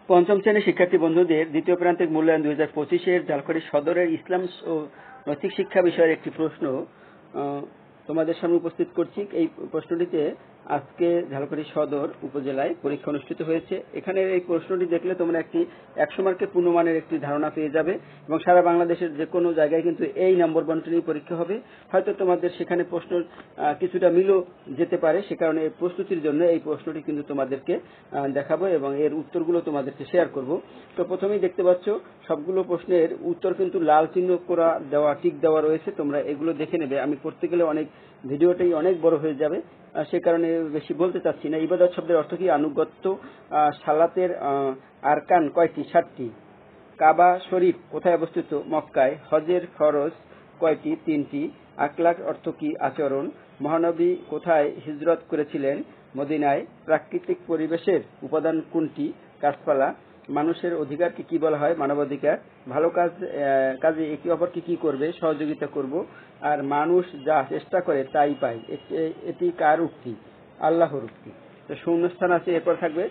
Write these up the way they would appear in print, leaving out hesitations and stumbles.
পঞ্চম শ্রেণীর শিক্ষার্থী বন্ধুদের দ্বিতীয় প্রান্তিক মূল্যায়ন 2025-এর ঝালকাঠি সদরের ইসলাম ও নৈতিক শিক্ষা বিষয়ের একটি প্রশ্ন তোমাদের সামনে উপস্থিত করছি। এই প্রশ্নটিতে আজকে ঝালকাঠি সদর উপজেলায় পরীক্ষা অনুষ্ঠিত হয়েছে। এখানে এই প্রশ্নটি দেখলে তোমরা একটি 100 মার্কের পূর্ণমানের একটি ধারণা পেয়ে যাবে এবং সারা বাংলাদেশের যে কোনো জায়গায় কিন্তু এই নম্বর বন্টনেই পরীক্ষা হবে। হয়তো তোমাদের সেখানে প্রশ্ন কিছুটা মিলও যেতে পারে, সে কারণে প্রস্তুতির জন্য এই প্রশ্নটি কিন্তু তোমাদেরকে দেখাবো এবং এর উত্তরগুলো তোমাদেরকে শেয়ার করব। তো প্রথমেই দেখতে পাচ্ছ সবগুলো প্রশ্নের উত্তর কিন্তু লাল চিহ্ন করা দেওয়া, টিক দেওয়া রয়েছে। তোমরা এগুলো দেখে নেবে। আমি করতে গেলে ভিডিওটাই অনেক বড় হয়ে যাবে, সে কারণে বেশি বলতে চাচ্ছি না। ইবাদত শব্দের অর্থ কি? আনুগত্য। সালাতের আরকান কয়টি? 7টি। কাবা শরীফ কোথায় অবস্থিত? মক্কায়। হজের ফরজ কয়টি? 3টি। আখলাক অর্থ কি? আচরণ। মহানবী কোথায় হিজরত করেছিলেন? মদিনায়। প্রাকৃতিক পরিবেশের উপাদান কোনটি? গাছপালা। মানুষের অধিকারকে কি বলা হয়? মানবাধিকার। ভালো কাজে একে অপরকে কি করবে? সহযোগিতা করব। আর মানুষ যা চেষ্টা করে তাই পায়, এটি কার উক্তি? আল্লাহর উক্তি। তো শূন্যস্থান আছে, এরপর থাকবে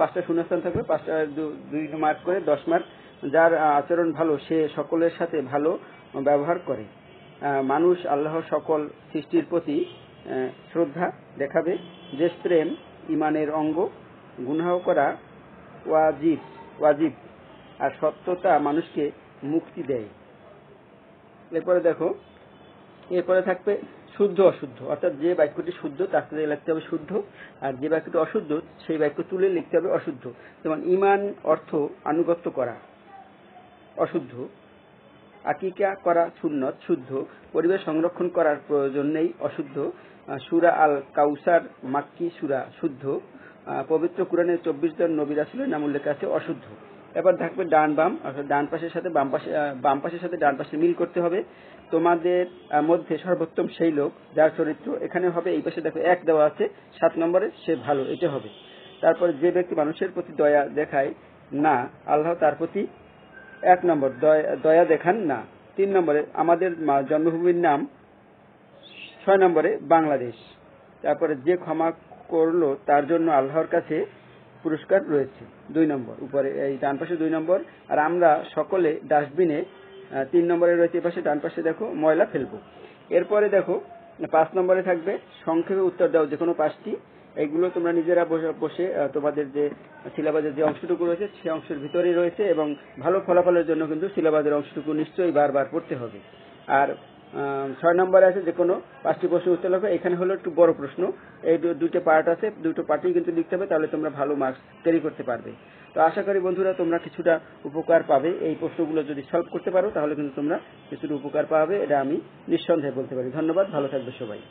5টা শূন্যস্থান থাকবে, 5টা 2 মার্ক করে 10 মার্ক। যার আচরণ ভালো সে সকলের সাথে ভালো ব্যবহার করে। মানুষ আল্লাহর সকল সৃষ্টির প্রতি শ্রদ্ধা দেখাবে। দেশপ্রেম ঈমানের অঙ্গ। গুনাহ করা ওয়াজিব। আর সত্যতা মানুষকে মুক্তি দেয়। এরপরে থাকবে শুদ্ধ অশুদ্ধ, অর্থাৎ যে বাক্যটি শুদ্ধ তার সাথে লিখতে হবে শুদ্ধ, আর যে বাক্যটি অশুদ্ধ সেই বাক্য তুলে লিখতে হবে অশুদ্ধ। যেমন ঈমান অর্থ আনুগত্য করা, অশুদ্ধ। আকিকা করা সুন্নত, শুদ্ধ। পরিবেশ সংরক্ষণ করার প্রয়োজন নেই, অশুদ্ধ। সূরা আল কাউসার মাক্কি সূরা, শুদ্ধ। পবিত্র কুরআনে 24 জন নবী রাসূলের নাম উল্লেখ আছে, অশুদ্ধ। এবার থাকবে ডান বাম, অর্থাৎ ডান পাশের সাথে বাম পাশের সাথে ডান পাশে মিল করতে হবে। তোমাদের মধ্যে সর্বোত্তম সেই লোক যার চরিত্র, এখানে হবে এই পাশে দেখো 1 দেওয়া আছে, 7 নম্বরে সে ভালো, এটা হবে। তারপরে যে ব্যক্তি মানুষের প্রতি দয়া দেখায় না, আল্লাহ তার প্রতি 1 নম্বর দয়া দেখান না। 3 নম্বরে আমাদের জন্মভূমির নাম। 6 নম্বরে বাংলাদেশ। তারপরে যে ক্ষমা করলো তার জন্য আল্লাহর কাছে পুরস্কার রয়েছে, 2 নম্বর উপরে, এই ডান পাশে 2 নম্বর। আর আমরা সকলে ডাস্টবিনে 3 নম্বরে রয়েছে, এই পাশে ডান পাশে দেখো ময়লা ফেলবো। এরপরে দেখো 5 নম্বরে থাকবে সংক্ষেপে উত্তর দাও যে কোনো 5টি। এইগুলো তোমরা নিজেরা বসে তোমাদের যে সিলেবাসের যে অংশটুকু রয়েছে সেই অংশের ভিতরেই রয়েছে এবং ভালো ফলাফলের জন্য কিন্তু সিলেবাসের অংশটুকু নিশ্চয়ই বারবার পড়তে হবে। আর 6 নম্বরে আছে যে কোনো 5টি প্রশ্নের উত্তর লেখো। এখানে হলো একটু বড় প্রশ্ন, এই 2টো পার্ট আছে, 2টো পার্টই কিন্তু লিখতে হবে, তাহলে তোমরা ভালো মার্কস ক্যারি করতে পারবে। তো আশা করি বন্ধুরা তোমরা কিছুটা উপকার পাবে। এই প্রশ্নগুলো যদি সলভ করতে পারো তাহলে কিন্তু তোমরা কিছুটা উপকার পাবে, এটা আমি নিঃসন্দেহে বলতে পারি। ধন্যবাদ, ভালো থাকবে সবাই।